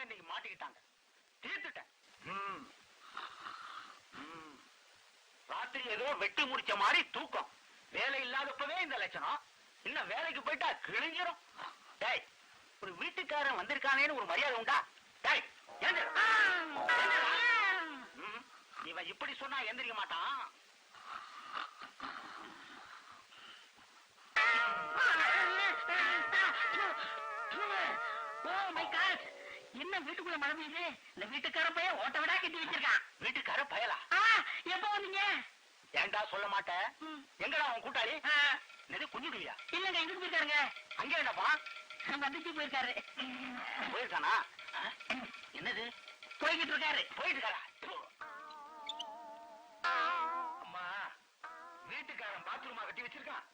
பசங்க இன்னைக்கு மாட்டிக்கிட்டாங்க. தீர்த்துட்டேன். ராத்திரி ஏதோ வெட்டி முடிச்ச மாதிரி தூக்கம். வேலை இல்லாதப்பவே இந்த லட்சணம். இன்னும் வேலைக்கு போயிட்டா கிழிஞ்சிரும். டேய், ஒரு வீட்டுக்காரன் வந்திருக்கானேன்னு ஒரு மரியாதை உண்டா? டேய், இவன் இப்படி சொன்னா எந்திரிக்க மாட்டான். என்ன வீட்டுக்குள்ள மழை பெய்யுது? இந்த வீட்டுக்கார பைய ஓட்ட விடா கட்டி வச்சிருக்கான். வீட்டுக்கார பயலா? எப்ப வந்தீங்க? ஏண்டா சொல்ல மாட்டேன். எங்கடா அவன் கூட்டாளி? இது குஞ்சுடுவியா? இல்லங்க, எங்க போயிருக்காருங்க? அங்கே என்னப்பா? வந்துச்சு போயிருக்காரு. போயிருக்கானா? என்னது போய்கிட்டு இருக்காரு? போயிட்டு இருக்காரா? அம்மா, வீட்டுக்காரன் பாத்ரூமா கட்டி வச்சிருக்கான்.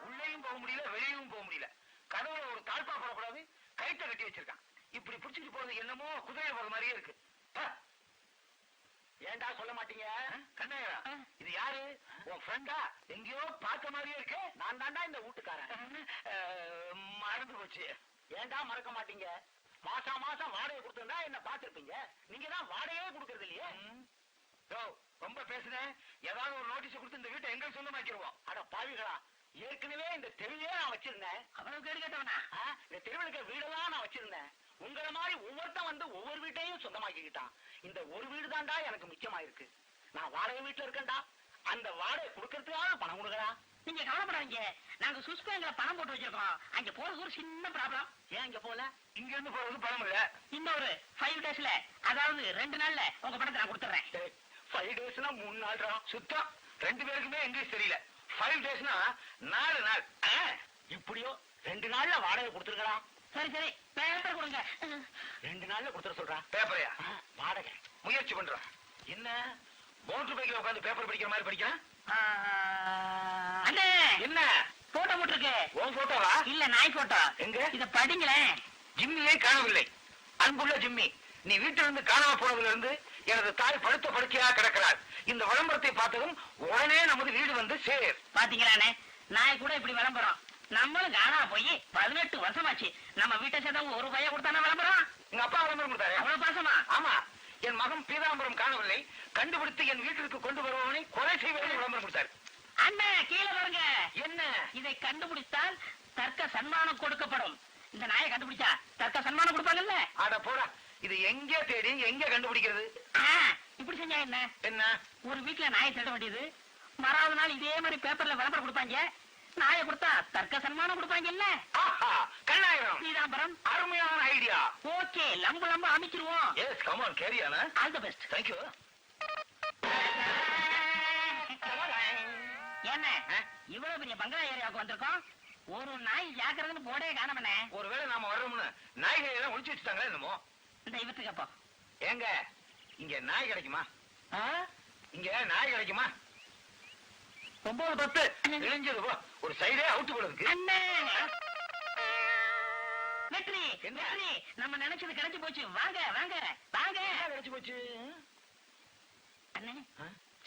உள்ளேயும் போக முடியல, வெளியும் போக முடியல. கதவுல ஒரு தாழ்பா போடக்கூடாது, கைட்ட கட்டி வச்சிருக்கான். இப்படி புடிச்சிட்டு போறது என்னமோ குதிரையில போற மாதிரியே இருக்கு. ஏண்டா சொல்ல மாட்டீங்க? கண்ணையா, இது யாரு? உன் ஃப்ரெண்டா? எங்கேயோ பார்த்த மாதிரியே இருக்கு. நான் தாண்டா இந்த வீட்டுக்காரன். மறந்து போச்சு. ஏண்டா மறக்க மாட்டீங்க? மாசம் மாசம் வாடகை கொடுத்திருந்தா என்ன பார்த்திருப்பீங்க. நீங்க தான் வாடகையே கொடுக்கறது இல்லையே. ரொம்ப பேசுனேன். ஏதாவது ஒரு நோட்டீஸ் கொடுத்து இந்த வீட்டை எங்க சொந்தமாக்கிடுவோம். அட பாவிகளா, ஏற்கனவே இந்த தெருவே நான் வச்சிருந்தேன். அவ்வளவு கேடு கேட்டவனா? இந்த தெருவுக்கு வீடெல்லாம் நான் வச்சிருந்தேன். உங்களை மாதிரி ஒவ்வொருத்தன் வந்து ஒவ்வொரு வீட்டையும் சொந்தமாக்கிக்கிட்டான். இந்த ஒரு வீடு தாண்டா எனக்கு மிச்சமாயிருக்கு. நான் வாடகை வீட்டுல இருக்கேன்டா. அந்த வாடகை கொடுக்கறதுக்காக பணம் கொடுக்கறா. நீங்க கவலைப்படாதீங்க, நாங்க சுவிஸ் பேங்க்ல பணம் போட்டு வச்சிருக்கோம். அங்க போறது ஒரு சின்ன ப்ராப்ளம். ஏன் இங்க போல? இங்க இருந்து போறது பணம் இல்ல. இன்னொரு 5 டேஸ்ல, அதாவது 2 நாள்ல உங்க பணத்தை நான் கொடுத்துறேன். 5 டேஸ்னா 3 நாள்ரா. சுத்தம் 2 பேருக்குமே இங்கிலீஷ் தெரியல. 5 டேஸ்னா 4 நாள். இப்படியோ 2 நாள்ல வாடகை கொடுத்துருக்கா. சரி சரி, பேப்பர் கொடுங்க. 2 நாள்ல கொடுத்துட சொல்றா. பேப்பரையா? வாடகை முயற்சி பண்றான். என்ன மோட்டர் பைக்ல உட்காந்து பேப்பர் படிக்கிற மாதிரி படிக்கிறான்? அண்ணே, என்ன போட்டோ போட்டுருக்கு? உன் போட்டோவா? இல்ல, நாய் போட்டோ. எங்க? இத படிங்களேன். ஜிம்மியே காணவில்லை. அன்புள்ள ஜிம்மி, நீ வீட்டிலிருந்து காணாம போனதுல இருந்து எனது தாய் படுத்த படுக்கையா கிடக்கிறார். இந்த விளம்பரத்தை பார்த்ததும் உடனே நமது வீடு வந்து சேர். பாத்தீங்களானே, நாய் கூட இப்படி விளம்பரம். நம்மளும் காணா போய் 18 வருஷமாச்சு. நம்ம வீட்டை சேர்ந்தவங்க ஒரு பையன் கொடுத்தானா விளம்பரம்? எங்க அப்பா விளம்பரம் கொடுத்தாரு. அவ்வளவு பாசமா? ஆமா, என் மகன் பீதாம்பரம் காணவில்லை, கண்டுபிடித்து என் வீட்டிற்கு கொண்டு வருபவனை கொலை செய்வதை விளம்பரம் கொடுத்தாரு. அண்ணா, கீழே பாருங்க. என்ன? இதை கண்டுபிடித்தால் தர்க்க சன்மானம் கொடுக்கப்படும். இந்த நாயை கண்டுபிடிச்சா தர்க்க சன்மானம் கொடுப்பாங்கல்ல? அட போடா, இது எங்க தேடி எங்க கண்டுபிடிக்கிறது? இப்படி செஞ்சா என்ன? என்ன? ஒரு வீட்டுல நாயை தேட வேண்டியது, மறாவது நாள் இதே மாதிரி பேப்பர்ல விளம்பரம் கொடுப்பாங்க. நாயை கொடுத்தா தர்க்க சன்மானம் கொடுப்பாங்கல்ல? கண்ணாயிரம் பீதாம்பரம், அருமையான ஐடியா. ஓகே, லம்பு லம்பு அமைச்சிருவோம். Yes, come on, carry on. All the best. Thank you. என்ன இவ்வளவு பெரிய பங்களா ஏரியாவுக்கு வந்திருக்கோம், ஒரு நாய் ஜாக்கிரதைன்னு போடே காணவனே. ஒருவேளை நாம வர்றோம்னு நாய்களை எல்லாம் ஒழிச்சு வச்சுட்டாங்களே என்னமோ. இந்த இவத்துக்கு அப்போ ஏங்க, இங்க நாய் கிடைக்குமா? இங்க நாய் கிடைக்குமா? 9-10 இழிஞ்சது போ. ஒரு சைடே அவுட்டு போடுறதுக்கு. வெற்றி, வெற்றி, நம்ம நினைச்சது கிடைச்சு போச்சு. வாங்க வாங்க வாங்க. கிடைச்சு போச்சு. அண்ணே,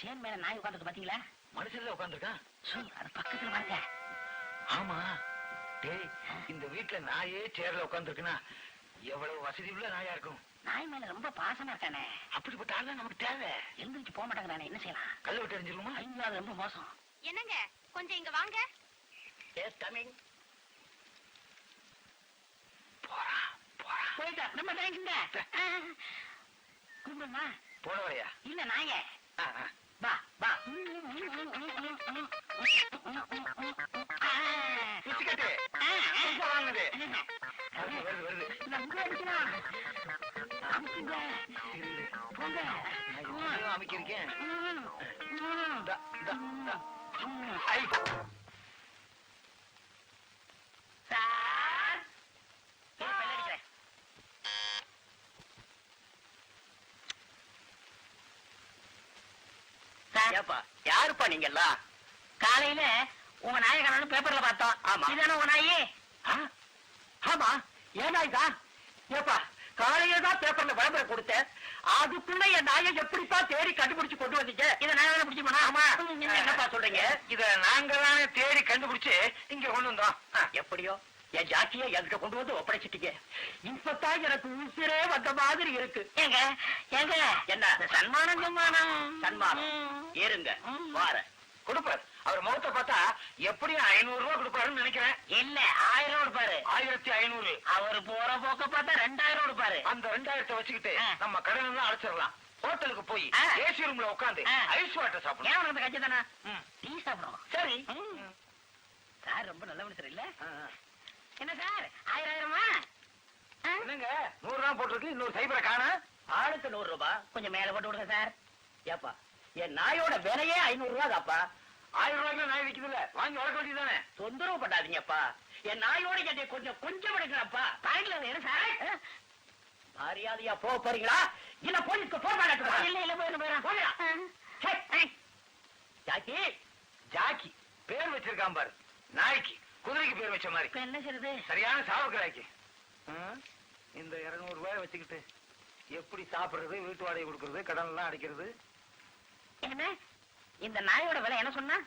சேன் மேல நாய் உட்காந்துட்டு பாத்தீங்களா? மனுஷன்ல உட்காந்துருக்கான். அது பக்கத்துல வாங்க. ஆமா டேய், இந்த வீட்டுல நாயே சேர்ல உட்காந்துருக்குன்னா எவ்வளவு வசதி உள்ள நாயா இருக்கும். நாய் மேல ரொம்ப பாசமா இருக்கானே. அப்படிப்பட்ட ஆள் நமக்கு தேவை. எழுந்திரிச்சு போக மாட்டாங்க. என்ன செய்யலாம்? கல்ல விட்டு எரிஞ்சிருமா? ஐயோ, அது ரொம்ப மோசம். என்னங்க, கொஞ்சம் இங்க வாங்க. Yes, coming. போறா போறா. போயிட்டா. ரொம்ப தேங்க்ஸ்ங்க. கூப்பிடுமா? போனவரையா? இல்ல, நாயே. வா வா. பிச்சுக்கட்டு வாங்குது. வருது வருது. அமைக்கிருக்கேன். யாருப்பா நீங்க எல்லாம்? காலையில உங்க நாயகன் பேப்பர்ல பார்த்தோம். ஆமா, இதான உங்க நாயே? ஆமா, ஏன் நாய் தான்? ஏப்பா, காலையில தான் பேப்பர்ல விளம்பரம் கொடுத்தேன். அதுக்குள்ள என் நாயை எப்படிப்பா தேடி கண்டுபிடிச்சு கொண்டு வந்தீங்க? இதை நாங்க பிடிச்சு போனா? ஆமா. என்னப்பா சொல்றீங்க? இத நாங்க தானே தேடி கண்டுபிடிச்சு இங்க கொண்டு வந்தோம். எப்படியோ என் ஜாக்கிய என்கிட்ட கொண்டு வந்து ஒப்படைச்சிட்டீங்க. இப்பதான் எனக்கு உசிரே வந்த மாதிரி இருக்கு. ஏங்க ஏங்க என்ன சன்மானம் சன்மானம்? ஏறுங்க, வார கொடுப்பாரு. அவர் முகத்தை பார்த்தா எப்படியும் 500 ரூபாய் கொடுப்பாருன்னு நினைக்கிறேன். இல்ல 1000 கொடுப்பாரு. 1500. அவரு போற போக்க பார்த்தா 2000 கொடுப்பாரு. அந்த 2000 வச்சுக்கிட்டு நம்ம கடன் எல்லாம் அடைச்சிடலாம். ஹோட்டலுக்கு போய் ஏசி ரூம்ல உட்காந்து ஐஸ் வாட்டர் சாப்பிடணும். ஏன் உனக்கு கட்சி தானே டீ சாப்பிடுவோம். சரி சார் ரொம்ப நல்ல மனுஷர் இல்ல? என்ன சார் 1000 என்னங்க 100 ரூபாய் போட்டிருக்கு, இன்னொரு சைபரை காண. ஆளுக்கு 100 ரூபாய். கொஞ்சம் மேல போட்டு விடுங்க சார். ஏப்பா என் நாயோட விலையே 500 ரூபாய் தாப்பா. 1000 ரூபாய்க்கு நாய் விக்குதுல்ல, வாங்கி வளர்க்க வேண்டியதானே. தொந்தரவு பண்ணாதீங்கப்பா. என் நாயோட என்னை கொஞ்சம் எடுக்கிறப்பா. பாக்கல என்ன சார்? மரியாதையா போக போறீங்களா இல்ல போலீஸ்க்கு போன் பண்ணட்டுமா? இல்ல போயிடும். ஜாக்கி ஜாக்கி பேர் வச்சிருக்கான் பாரு. நாய்க்கு குதிரைக்கு பேர் வச்ச மாதிரி. இப்ப என்ன செய்யுது? சரியான சாவுக்கிறாய்க்கு. இந்த 200 ரூபாய் வச்சுக்கிட்டு எப்படி சாப்பிடுறது, வீட்டு வாடகை கொடுக்கறது, கடன் எல்லாம் அடைக்கிறது? என்ன இந்த நாயோட விலை என்ன சொன்னா?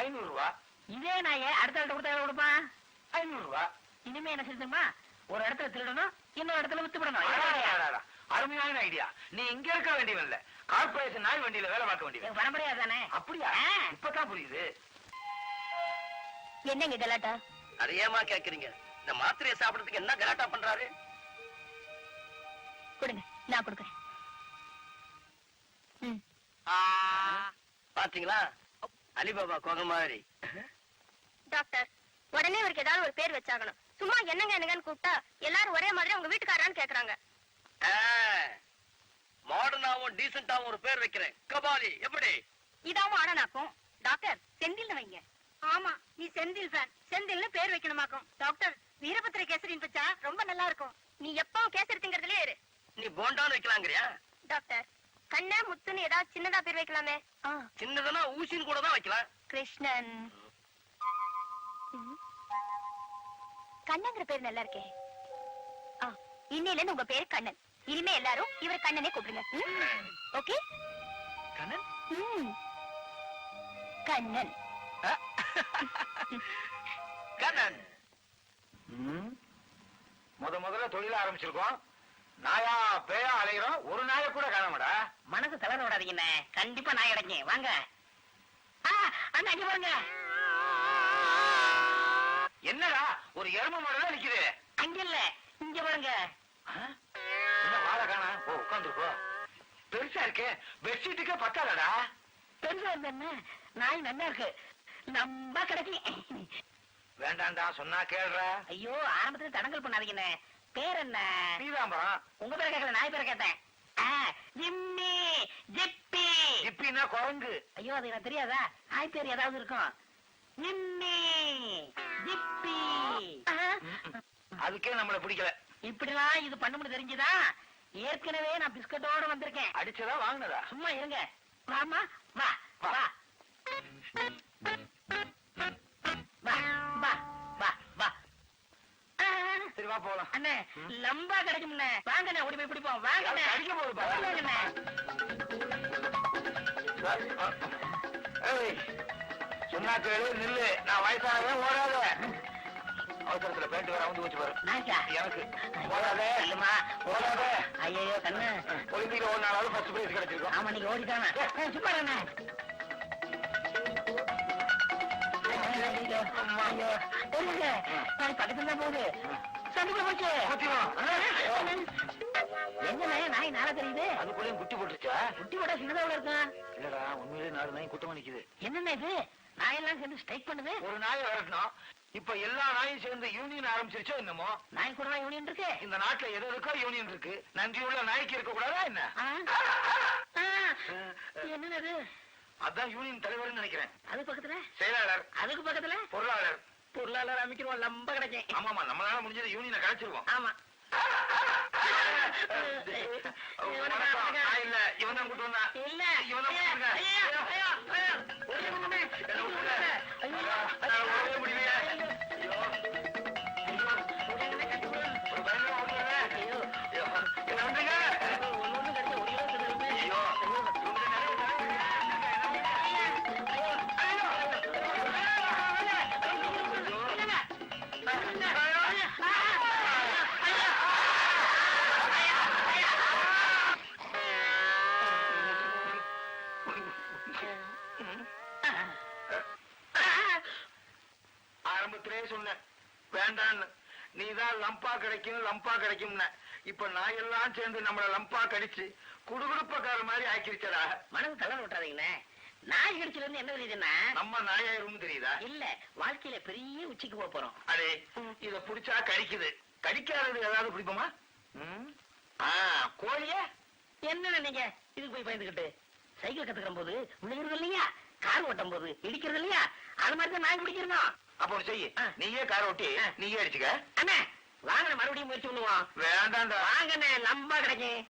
500 ரூபாய். இதே நாயை அடுத்த இடத்துல கொடுத்தா எவ்வளவு கொடுப்பான்? 500 ரூபாய். இனிமே என்ன செய்யுமா? ஒரு இடத்துல திருடணும், இன்னொரு இடத்துல வித்துப்படணும். அருமையான ஐடியா. நீ இங்க இருக்க வேண்டியவன் இல்ல, கார்பரேஷன் நாய் வண்டியில வேலை பார்க்க வேண்டியவன். பரம்பரையா தானே? அப்படியா? இப்பதான் புரியுது. என்னங்க கலாட்டா? அதை ஏமா கேக்குறீங்க? இந்த மாத்திரையை சாப்பிடறதுக்கு என்ன கலாட்டா பண்றாரு? கொடுங்க, நான் கொடுக்குறேன். பாத்தீங்களா அலிபாபா கோக மாதிரி. டாக்டர், உடனே இவருக்கு ஏதாவது ஒரு பேர் வச்சாகணும். சும்மா என்னங்க என்னங்கன்னு கூப்பிட்டா எல்லாரும் ஒரே மாதிரி உங்க வீட்டுக்காரான்னு கேக்குறாங்க. மாடர்னாவும் டீசென்டாவும் ஒரு பேர் வைக்கிறேன். கபாலி எப்படி? இதாவும் ஆடனாக்கும். டாக்டர், செந்தில்னு வைங்க. ஆமா, நீ செந்தில் ஃபேன். செந்தில்னு பேர் வைக்கணுமாக்கும். டாக்டர், வீரபத்திர கேசரின்னு வச்சா ரொம்ப நல்லா இருக்கும். நீ எப்பவும் கேசரி திங்கிறதுலே இரு. நீ போண்டான்னு வைக்கலாங்கிறியா? டாக்டர், கண்ண முத்துன்னு ஏதாவது சின்னதா பேர் வைக்கலாமே. சின்னதுன்னா ஊசின்னு கூட தான் வைக்கலாம். கிருஷ்ணன். கண்ணங்கிற பேர் நல்லா இருக்கே. இன்னையில இருந்து உங்க பேரு கண்ணன். இனிமே எல்லாரும் இவர் கண்ணனே கூப்பிடுங்க. ஓகே? கண்ணன் கண்ணன். கண்ணன். முதல்ல தொழில ஆரம்பிச்சிருக்கோம். நாயா பேயா அலைகிறோம், ஒரு நாயை கூட காணமாடா. மனசு தளர விடாதீங்கண்ணே, கண்டிப்பா நாய் கிடைக்கும். வாங்க அண்ணா, அங்க பாருங்க. என்னடா ஒரு எருமை மாடல நிக்குது? அங்க இல்ல, இங்க பாருங்க. என்ன வாழை காணா? ஓ, உட்காந்துருக்கோ. பெருசா இருக்கு, பெட்ஷீட்டுக்கே பத்தாதடா. பெருசா இருந்த நாய் நல்லா இருக்கு, நம்ம கிடைக்கும். வேண்டாண்டா, சொன்னா கேள்றா. ஐயோ, ஆரம்பத்துல தடங்கல் பண்ணாதீங்கண்ணே. பேர் என்ன? பீதாம்பரம். உங்க பேரை கேட்கல, நாய் பேரை கேட்டேன். ஜிம்மி, ஜிப்பி. ஜிப்பின்னா குரங்கு. ஐயோ, அது எனக்கு தெரியாதா? நாய் பேர் ஏதாவது இருக்கும். ஜிம்மி, ஜிப்பி. அதுக்கே நம்மள பிடிக்கல. இப்படிலாம் இது பண்ண தெரிஞ்சுதான் ஏற்கனவே நான் பிஸ்கட்டோட வந்திருக்கேன். அடிச்சதா வாங்கினதா? சும்மா இருங்க. வாமா, வா வா வா வா வா வா. சரி வா போலாம். அண்ணே, லம்பா கிடைக்கும்ண்ணே. வாங்கண்ணே, ஓடி போய் பிடிப்போம். வாங்கண்ணே. அடிக்க போகுதுப்பா. வாங்கண்ணே. சொன்னா கேளு, நில்லு. நான் வயசானவன், ஓடாத. அவசரத்துல பேண்ட் வேற வந்து வச்சு பாரு. நாய்க்கா? எனக்கு ஓடாத. இல்லம்மா, ஓடாத. ஐயோ கண்ணு. ஒலிம்பிக்ல ஒரு நாளாவது ஃபர்ஸ்ட் பிரைஸ் கிடைச்சிருக்கோம். ஆமா, நீங்க ஓடிட்டானே. சும்மா இருங்க. ஐயோ, ஓடுங்க. நாய் பக்கத்துல தான் போகுது. சந்துக்குள்ள போச்சு. எங்கண்ணே நாய் நாளா தெரியுது? அதுக்குள்ளேயும் குட்டி போட்டுருச்சா? குட்டி போட்டா சின்னதாவில் இருக்கும். இல்லடா, உண்மையிலேயே 4 நாய் கூட்டமா நிக்குது. என்னண்ணே இது? நாயெல்லாம் சேர்ந்து ஸ்ட்ரைக் பண்ணுது. ஒரு நாயை விரட்டணும். இப்ப எல்லா நாயும் சேர்ந்து யூனியன் ஆரம்பிச்சிருச்சோ என்னமோ. நாய் கூட யூனியன் இருக்கு. இந்த நாட்டுல எது இருக்கோ யூனியன் இருக்கு. நன்றியுள்ள நாய்க்கு இருக்க கூடாதா என்ன? என்னது? அதான் யூனியன் தலைவர்னு நினைக்கிறேன். அது பக்கத்துல செயலாளர், அதுக்கு பக்கத்துல பொருளாளர். பொருளாளர் அமைக்கிறோம், லம்ப கிடைக்கும். ஆமாமா, நம்மளால முடிஞ்சது யூனியனை கழிச்சிருவோம். ஆமா. வணக்கம். நான் இல்ல, இவன் தான் கூட்டு வந்தான். இல்ல, இவன் தான் கூட்டு வந்தான். என்ன விட்டுருங்க. நான் ஓடவே முடியலையே. ஐயோ. ஒரு பயங்கரமா ஓடுறானே. ஐயோ. என்ன பண்றீங்க? ஐயோ. அப்பவே சொன்னேன் வேண்டான்னு. நீதான் லம்பா கிடைக்கும்னு. இப்ப நாயெல்லாம் சேர்ந்து நம்மள லம்பா கடிச்சு குடுகுடுப்பக்கார மாதிரி ஆக்கிருச்சடா. மனது தள்ள விட்டுறாதீங்கண்ணே. நாய் கடிச்சதுல இருந்து என்ன தெரியுதுன்னா, நம்ம நாயாயிரும் தெரியுதா? இல்ல வாழ்க்கையில பெரிய உச்சிக்கு போக போறோம். அடே இத புடிச்சா கடிக்குது. கடிக்காதது ஏதாவது பிடிப்போமா? கோழிய என்ன நீங்க இதுக்கு போய் பயந்துகிட்டு? சைக்கிள் கத்துக்கிற போது விழுகிறது இல்லையா, கார் ஓட்டும் போது இடிக்கிறது இல்லையா, அது மாதிரி தான் நாய் பிடிக்கிறோம். அப்ப ஒரு செய்யு, நீயே கார் ஓட்டி நீயே அடிச்சுக்க. அண்ணே வாங்க, மறுபடியும் முயற்சி பண்ணுவோம். வேண்டாம்டா. வாங்கண்ணே, லம்பா கிடைக்கும்.